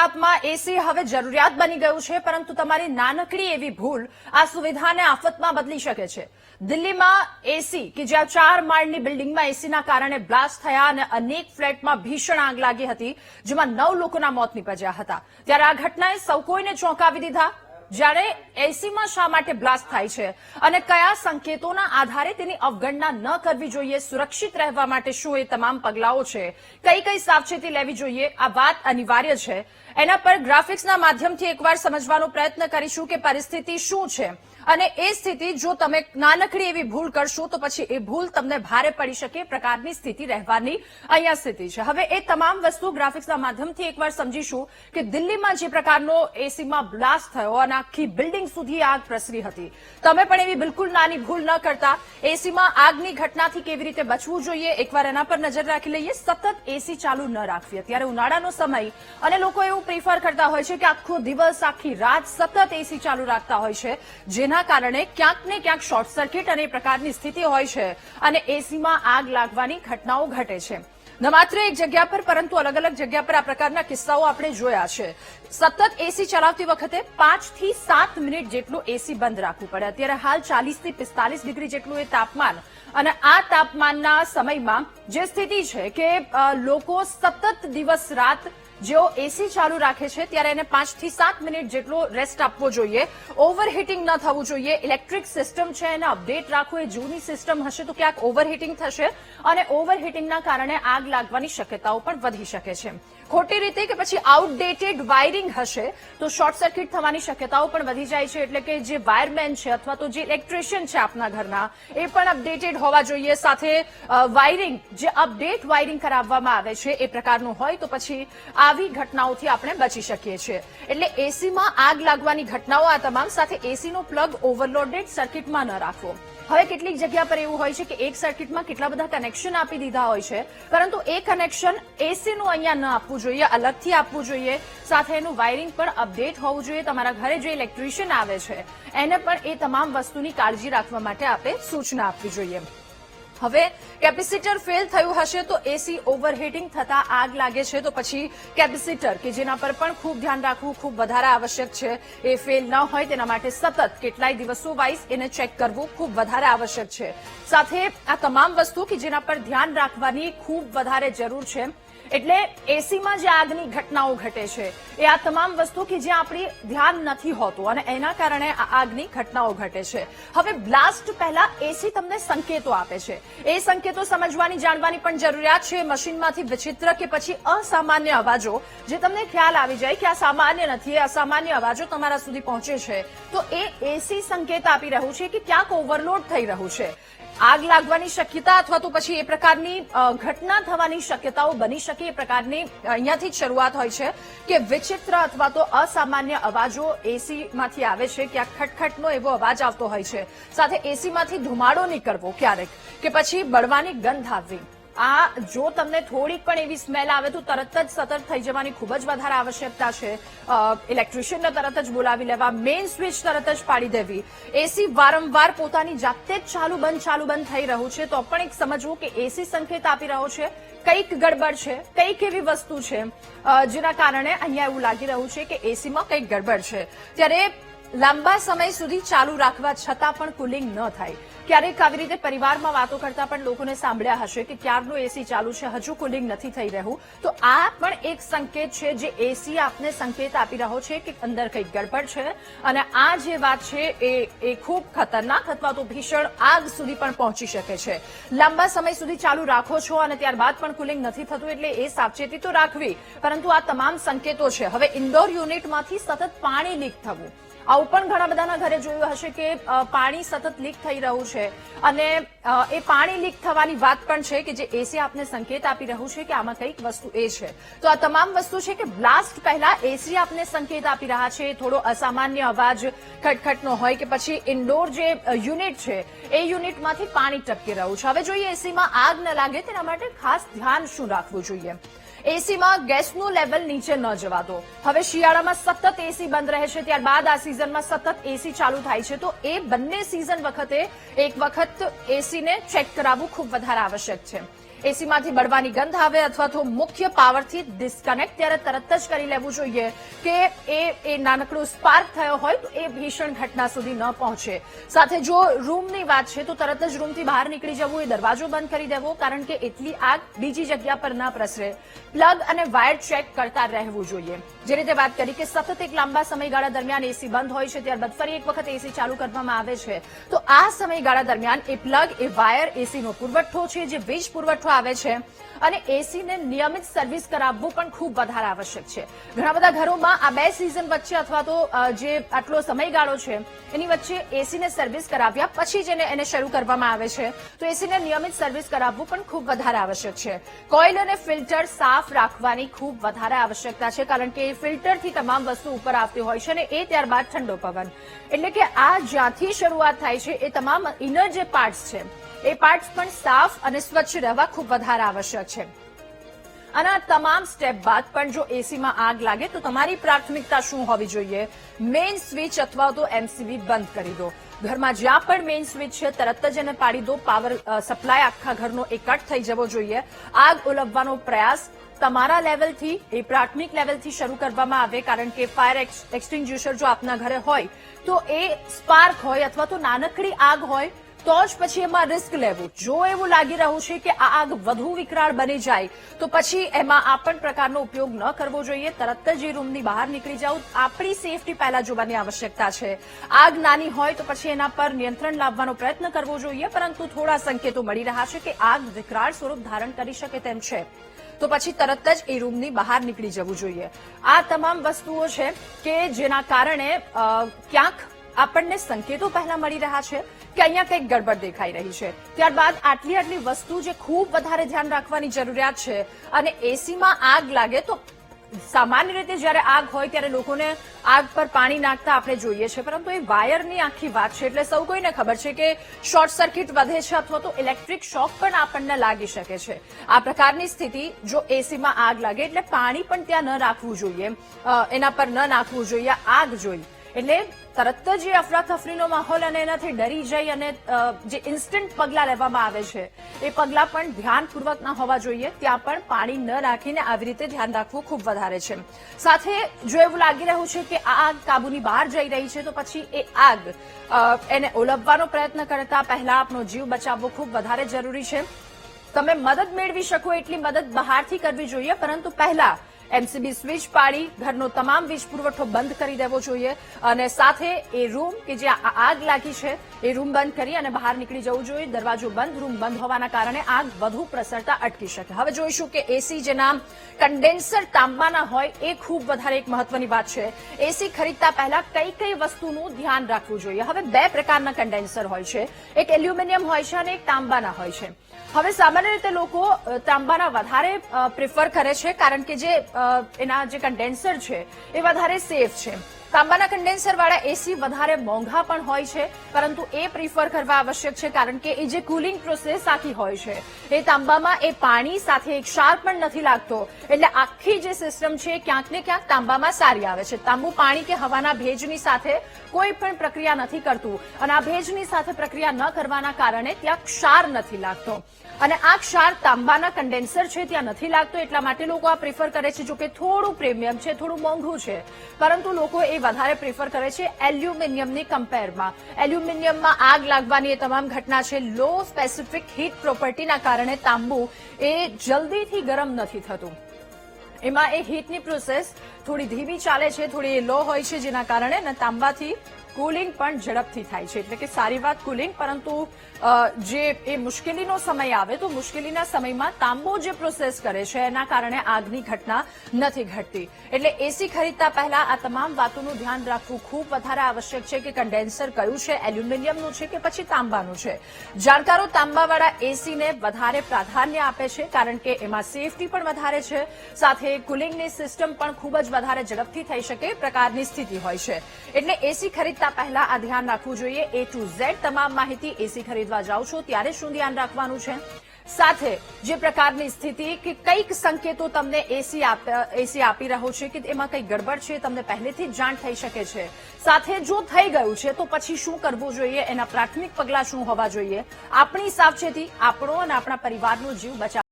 તાપમાં એસી હવે જરૂરિયાત બની ગયું છે, પરંતુ તમારી નાનકડી એવી ભૂલ આ સુવિધાને આફતમાં બદલી શકે છે. દિલ્હીમાં એસી કે જ્યાં 4 માળની બિલ્ડિંગમાં એસીના કારણે બ્લાસ્ટ થયા અને અનેક ફ્લેટમાં ભીષણ આગ લાગી હતી, જેમાં 9 લોકોના મોત નીપજ્યા હતા. ત્યારે આ ઘટનાએ સૌ કોઈને ચોંકાવી દીધા. જ્યારે એસીમાં શા માટે બ્લાસ્ટ થાય છે અને કયા સંકેતોના આધારે તેની અવગણના ન કરવી જોઈએ, સુરક્ષિત રહેવા માટે શું એ તમામ પગલાઓ છે, કઈ કઈ સાવચેતી લેવી જોઈએ, આ વાત અનિવાર્ય છે. એના પર ગ્રાફિક્સના માધ્યમથી એકવાર સમજવાનો પ્રયત્ન કરીશું કે પરિસ્થિતિ શું છે અને એ સ્થિતિ જો તમે નાનકડી એવી ભૂલ કરશો તો પછી એ ભૂલ તમને ભારે પડી શકે પ્રકારની સ્થિતિ રહેવાની અહીંયા સ્થિતિ છે. હવે એ તમામ વસ્તુ ગ્રાફિક્સના માધ્યમથી એકવાર સમજીશું કે દિલ્હીમાં જે પ્રકારનો એસીમાં બ્લાસ્ટ થયો અને આખી બિલ્ડિંગ સુધી આગ પ્રસરી હતી. તમે પણ એવી બિલકુલ નાની ભૂલ ન કરતા એસીમાં આગની ઘટનાથી કેવી રીતે બચવું જોઈએ એકવાર એના પર નજર રાખી લઈએ. સતત એસી ચાલુ ન રાખવી. અત્યારે ઉનાળાનો સમય અને લોકો એવું પ્રિફર કરતા હોય છે કે આખો દિવસ આખી રાત સતત એસી ચાલુ રાખતા હોય છે, જેના કારણે ક્યાંક ને ક્યાંક શોર્ટ સર્કિટ અને એ પ્રકારની સ્થિતિ હોય છે અને એસીમાં આગ લાગવાની ઘટનાઓ ઘટે છે. ન માત્ર એક જગ્યા પર પરંતુ અલગ અલગ જગ્યા પર આ પ્રકારના કિસ્સાઓ આપણે જોયા છે. સતત એસી ચલાવતી વખતે 5 થી 7 મિનિટ જેટલું એસી બંધ રાખવું પડે. અત્યારે હાલ 40 થી 45 ડિગ્રી જેટલું એ તાપમાન અને આ તાપમાનના સમયમાં જે સ્થિતિ છે કે લોકો સતત દિવસ રાત જેઓ એસી ચાલુ રાખે છે ત્યારે એને 5 થી 7 મિનિટ જેટલો રેસ્ટ આપવો જોઈએ. ઓવરહીટિંગ ન થવું જોઈએ. ઇલેક્ટ્રિક સિસ્ટમ છે એને અપડેટ રાખવું. એ જૂની સિસ્ટમ હશે તો ક્યાંક ઓવરહીટિંગ થશે અને ઓવરહીટિંગના કારણે આગ લાગવાની શક્યતાઓ પણ વધી શકે છે. ખોટી રીતે કે પછી આઉટડેટેડ વાયરિંગ હશે તો શોર્ટ સર્કિટ થવાની શક્યતાઓ પણ વધી જાય છે. એટલે કે જે વાયરમેન છે અથવા તો જે ઇલેક્ટ્રિશિયન છે આપના ઘરના એ પણ અપડેટેડ હોવા જોઈએ. સાથે વાયરિંગ જે અપડેટ વાયરિંગ કરાવવામાં આવે છે એ પ્રકારનું હોય તો પછી આવી ઘટનાઓથી આપણે બચી શકીએ છીએ. એટલે એસીમાં આગ લાગવાની ઘટનાઓ આ તમામ. સાથે એસીનો પ્લગ ઓવરલોડેડ સર્કિટમાં ન રાખવો. હવે કેટલીક જગ્યા પર એવું હોય છે કે એક સર્કિટમાં કેટલા બધા કનેક્શન આપી દીધા હોય છે, પરંતુ એ કનેક્શન એસીનું અહીંયા ન આપવું જોઈએ, અલગથી આપવું જોઈએ. સાથે એનું વાયરિંગ પણ અપડેટ હોવું જોઈએ. તમારા ઘરે જે ઇલેક્ટ્રિશિયન આવે છે એને પણ એ તમામ વસ્તુની કાળજી રાખવા માટે આપણે સૂચના આપવી જોઈએ. હવે કેપેસિટર ફેલ થયું હશે તો એસી ઓવરહીટિંગ થતા આગ લાગે છે તો પછી કેપેસિટર કે જેના પર પણ ખૂબ ધ્યાન રાખવું ખૂબ વધારે આવશ્યક છે. એ ફેલ ન હોય તેના માટે સતત કેટલાય દિવસો વાઇઝ એને ચેક કરવું ખૂબ વધારે આવશ્યક છે. સાથે આ તમામ વસ્તુ કે જેના પર ધ્યાન રાખવાની ખૂબ વધારે જરૂર છે. એટલે એસીમાં જે આગની ઘટનાઓ ઘટે છે એ આ તમામ વસ્તુ કે જે આપણી ધ્યાન નથી હોતું અને એના કારણે આ આગની ઘટનાઓ ઘટે છે. હવે બ્લાસ્ટ પહેલા એસી તમને સંકેતો આપે છે. એ સંકેતો સમજવાની જાણવાની પણ જરૂરિયાત છે. મશીનમાંથી વિચિત્ર કે પછી અસામાન્ય અવાજો જે તમને ખ્યાલ આવી જાય કે આ સામાન્ય નથી, એ અસામાન્ય અવાજો તમારા સુધી પહોંચે છે તો એ એસી સંકેત આપી રહ્યું છે કે ક્યાંક ઓવરલોડ થઈ રહ્યું છે. આગ લાગવાની શક્યતા અથવા તો પછી એ પ્રકારની ઘટના થવાની શક્યતાઓ બની શકે એ પ્રકારની અહીંયાથી જ શરૂઆત હોય છે કે વિચિત્ર અથવા તો અસામાન્ય અવાજો એસીમાંથી આવે છે. ક્યાંક ખટખટનો એવો અવાજ આવતો હોય છે. સાથે એસીમાંથી ધુમાડો નીકળવો ક્યારેક કે પછી બળવાની ગંધ આવવી. આ જો તમને થોડીક પણ એવી સ્મેલ આવે તો તરત જ સતર્ક થઈ જવાની ખૂબ જ વધારે આવશ્યકતા છે. ઇલેક્ટ્રિશિયનને તરત જ બોલાવી લેવા, મેઇન સ્વિચ તરત જ પાડી દેવી. એસી વારંવાર પોતાની જાતે જ ચાલુ બંધ થઈ રહ્યું છે તો પણ એક સમજવું કે એસી સંકેત આપી રહ્યો છે કંઈક ગડબડ છે, કંઈક એવી વસ્તુ છે જેના કારણે અહીંયા એવું લાગી રહ્યું છે કે એસીમાં કંઈક ગડબડ છે. ત્યારે લાંબા સમય સુધી ચાલુ રાખવા છતાં પણ કુલિંગ ન થાય. ક્યારેક આવી રીતે પરિવારમાં વાતો કરતા પણ લોકોને સાંભળ્યા હશે કે ક્યારનું એસી ચાલુ છે, હજુ કુલિંગ નથી થઈ રહ્યું. તો આ પણ એક સંકેત છે જે એસી આપને સંકેત આપી રહ્યો છે કે અંદર કંઈક ગડબડ છે અને આ જે વાત છે એ ખૂબ ખતરનાક અથવા તો ભીષણ આગ સુધી પણ પહોંચી શકે છે. લાંબા સમય સુધી ચાલુ રાખો છો અને ત્યારબાદ પણ કુલિંગ નથી થતું એટલે એ સાવચેતી તો રાખવી, પરંતુ આ તમામ સંકેતો છે. હવે ઇન્ડોર યુનિટમાંથી સતત પાણી લીક થવું, આવું પણ ઘણા બધાના ઘરે જોયું હશે કે પાણી સતત લીક થઈ રહ્યું છે અને એ પાણી લીક થવાની વાત પણ છે કે જે એસી આપને સંકેત આપી રહ્યું છે કે આમાં કંઈક વસ્તુ એ છે. તો આ તમામ વસ્તુ છે કે બ્લાસ્ટ પહેલા એસી આપને સંકેત આપી રહ્યા છે. થોડો અસામાન્ય અવાજ ખટખટનો હોય કે પછી ઇન્ડોર જે યુનિટ છે એ યુનિટમાંથી પાણી ટપકી રહ્યું છે. હવે જોઈએ એસીમાં આગ ન લાગે તેના માટે ખાસ ધ્યાન શું રાખવું જોઈએ. એસીમાં ગેસનું લેવલ નીચે ન જવા દો. હવે શિયાળામાં સતત એસી બંધ રહે છે, ત્યારબાદ આ સિઝનમાં સતત એસી ચાલુ થાય છે તો એ બંને સિઝન વખતે એક વખત એસીને ચેક કરાવવું ખૂબ વધારે આવશ્યક છે. એસીમાંથી બળવાની ગંધ આવે અથવા તો મુખ્ય પાવરથી ડિસ્કનેક્ટ ત્યારે તરત જ કરી લેવું જોઈએ કે એ નાનકડો સ્પાર્ક થયો હોય તો એ ભીષણ ઘટના સુધી ન પહોંચે. સાથે જો રૂમની વાત છે તો તરત જ રૂમથી બહાર નીકળી જવું, એ દરવાજો બંધ કરી દેવો, કારણ કે એટલી આગ બીજી જગ્યા પર ન પ્રસરે. પ્લગ અને વાયર ચેક કરતા રહેવું જોઈએ. જે રીતે વાત કરી કે સતત એક લાંબા સમયગાળા દરમિયાન એસી બંધ હોય છે, ત્યારબાદ ફરી એક વખત એસી ચાલુ કરવામાં આવે છે, તો આ સમયગાળા દરમિયાન એ પ્લગ, એ વાયર, એસીનો પુરવઠો છે, જે વીજ પુરવઠો આવે છે અને એસીને નિયમિત સર્વિસ કરાવવું પણ ખૂબ વધારે આવશ્યક છે. ઘણા બધા ઘરોમાં આ બે સિઝન વચ્ચે અથવા તો જે આટલો સમયગાળો છે એની વચ્ચે એસીને સર્વિસ કરાવ્યા પછી જ એને શરૂ કરવામાં આવે છે, તો એસીને નિયમિત સર્વિસ કરાવવું પણ ખૂબ વધારે આવશ્યક છે. કોઇલ અને ફિલ્ટર સાફ રાખવાની ખૂબ વધારે આવશ્યકતા છે, કારણ કે ફિલ્ટરથી તમામ વસ્તુ ઉપર આવતી હોય છે અને એ ત્યારબાદ ઠંડો પવન, એટલે કે આ જ્યાંથી શરૂઆત થાય છે એ તમામ ઇનર જે પાર્ટ્સ છે એ પાર્ટ્સ પણ સાફ અને સ્વચ્છ રહેવા ખૂબ વધારે આવશ્યક છે. અને આ તમામ સ્ટેપ બાદ પણ જો એસીમાં આગ લાગે તો તમારી પ્રાથમિકતા શું હોવી જોઈએ? મેઇન સ્વિચ અથવા તો એમસીબી બંધ કરી દો. ઘરમાં જ્યાં પણ મેઇન સ્વિચ છે તરત જ એને પાડી દો. પાવર સપ્લાય આખા ઘરનો એ કટ થઈ જવો જોઈએ. આગ ઓલવવાનો પ્રયાસ તમારા લેવલથી, એ પ્રાથમિક લેવલથી શરૂ કરવામાં આવે, કારણ કે ફાયર એક્સટિંગ્યુશર જો આપના ઘરે હોય તો એ સ્પાર્ક હોય અથવા તો નાનકડી આગ હોય તો જ પછી એમાં રિસ્ક લેવું. જો એવું લાગી રહ્યું છે કે આ આગ વધુ વિકરાળ બની જાય તો પછી એમાં આ પણ પ્રકારનો ઉપયોગ ન કરવો જોઈએ. તરત જ એ રૂમની બહાર નીકળી જાવ. આપણી સેફટી પહેલા જોવાની આવશ્યકતા છે. આગ નાની હોય તો પછી એના પર નિયંત્રણ લાવવાનો પ્રયત્ન કરવો જોઈએ, પરંતુ થોડા સંકેતો મળી રહ્યા છે કે આગ વિકરાળ સ્વરૂપ ધારણ કરી શકે તેમ છે, તો પછી તરત જ એ રૂમની બહાર નીકળી જવું જોઈએ. આ તમામ વસ્તુઓ છે કે જેના કારણે ક્યાંક આપણને સંકેતો પહેલા મળી રહ્યા છે કે અહીંયા કંઈક ગડબડ દેખાઈ રહી છે. ત્યારબાદ આટલી વસ્તુ જે ખૂબ વધારે ધ્યાન રાખવાની જરૂરિયાત છે. અને એસીમાં આગ લાગે તો સામાન્ય રીતે જ્યારે આગ હોય ત્યારે લોકોને આગ પર પાણી નાખતા આપણે જોઈએ છે, પરંતુ એ વાયરની આખી વાત છે, એટલે સૌ કોઈને ખબર છે કે શોર્ટ સર્કિટ વધે છે અથવા તો ઇલેક્ટ્રિક શોક પણ આપણને લાગી શકે છે. આ પ્રકારની સ્થિતિ જો એસીમાં આગ લાગે એટલે પાણી પણ ત્યાં ન રાખવું જોઈએ, એના પર ન નાખવું જોઈએ આગ જોઈ. એટલે તરત જ એ અફરાતફરીનો માહોલ અને એનાથી ડરી જઈ અને જે ઇન્સ્ટન્ટ પગલાં લેવામાં આવે છે એ પગલાં પણ ધ્યાનપૂર્વક ના હોવા જોઈએ. ત્યાં પણ પાણી ન નાખીને આવી રીતે ધ્યાન રાખવું ખૂબ વધારે છે. સાથે જો એવું લાગી રહ્યું છે કે આ આગ કાબુની બહાર જઈ રહી છે તો પછી એ આગ એને ઓલવવાનો પ્રયત્ન કરતા પહેલા આપનો જીવ બચાવવો ખૂબ વધારે જરૂરી છે. તમે મદદ મેળવી શકો એટલી મદદ બહારથી કરવી જોઈએ, પરંતુ પહેલા એમસીબી સ્વિચ પાડી ઘરનો તમામ વીજ પુરવઠો બંધ કરી દેવો જોઈએ અને સાથે એ રૂમ કે જ્યાં આગ લાગી છે એ રૂમ બંધ કરી અને બહાર નીકળી જવું જોઈએ. દરવાજો બંધ, રૂમ બંધ હોવાના કારણે આગ વધુ પ્રસરતા અટકી શકે. હવે જોઈશું કે એસી જેના કન્ડેન્સર તાંબાના હોય એ ખૂબ વધારે એક મહત્વની વાત છે. એસી ખરીદતા પહેલા કઈ કઈ વસ્તુનું ધ્યાન રાખવું જોઈએ? હવે બે પ્રકારના કન્ડેન્સર હોય છે, એક એલ્યુમિનિયમ હોય છે અને એક તાંબાના હોય છે. હવે સામાન્ય રીતે લોકો તાંબાના વધારે પ્રિફર કરે છે, કારણ કે જે એના જે કન્ડેન્સર છે એ વધારે સેફ છે. તાંબાના કન્ડેન્સર વાળા એસી વધારે મોંઘા પણ હોય છે, પરંતુ એ પ્રિફર કરવા આવશ્યક છે, કારણ કે એ જે કુલિંગ પ્રોસેસ આખી હોય છે એ તાંબામાં એ પાણી સાથે એક ક્ષાર પણ નથી લાગતો, એટલે આખી જે સિસ્ટમ છે ક્યાંક ને ક્યાંક તાંબામાં સારી આવે છે. તાંબુ પાણી કે હવાના ભેજની સાથે કોઈ પણ પ્રક્રિયા નથી કરતું અને આ ભેજની સાથે પ્રક્રિયા ન કરવાના કારણે ત્યાં ક્ષાર નથી લાગતો અને આ ક્ષાર તાંબાના કન્ડેન્સર છે ત્યાં નથી લાગતો. એટલા માટે લોકો આ પ્રિફર કરે છે. જો કે થોડું પ્રીમિયમ છે, થોડું મોંઘું છે, પરંતુ લોકો એ વધારે પ્રિફર કરે છે એલ્યુમિનિયમની કમ્પેરમાં. એલ્યુમિનિયમમાં આગ લાગવાની એ તમામ ઘટના છે લો સ્પેસિફિક હીટ પ્રોપર્ટીના કારણે તાંબુ એ જલ્દીથી ગરમ નથી થતું. એમાં એ હીટની પ્રોસેસ થોડી ધીમી ચાલે છે, થોડી લો હોય છે, જેના કારણે તાંબાથી કુલિંગ પણ ઝડપથી થાય છે. એટલે કે સારી વાત કુલિંગ, પરંતુ જે એ મુશ્કેલીનો સમય આવે તો મુશ્કેલીના સમયમાં તાંબો જે પ્રોસેસ કરે છે એના કારણે આગની ઘટના નથી ઘટતી. એટલે એસી ખરીદતા પહેલા આ તમામ વાતોનું ધ્યાન રાખવું ખૂબ વધારે આવશ્યક છે કે કન્ડેન્સર કયું છે, એલ્યુમિનિયમનું છે કે પછી તાંબાનું છે. જાણકારો તાંબાવાળા એસીને વધારે પ્રાધાન્ય આપે છે, કારણ કે એમાં સેફટી પણ વધારે છે, સાથે કુલિંગની સિસ્ટમ પણ ખૂબ જ વધારે ઝડપથી થઈ શકે પ્રકારની સ્થિતિ હોય છે. એટલે એસી ખરીદતા પહેલા આ ધ્યાન રાખવું જોઈએ. A to Z તમામ માહિતી એસી ખરીદવા જાઓ છો ત્યારે શું ધ્યાન રાખવાનું છે, સાથે જે પ્રકારની સ્થિતિ કે કઈક સંકેતો તમને એસી આપી રહ્યો છે કે એમાં કઈ ગડબડ છે તમને પહેલેથી જ જાણ થઈ શકે છે. સાથે જો થઈ ગયું છે તો પછી શું કરવું જોઈએ, એના પ્રાથમિક પગલાં શું હોવા જોઈએ. આપણી સાવચેતી આપણો અને આપણા પરિવારનો જીવ બચાવ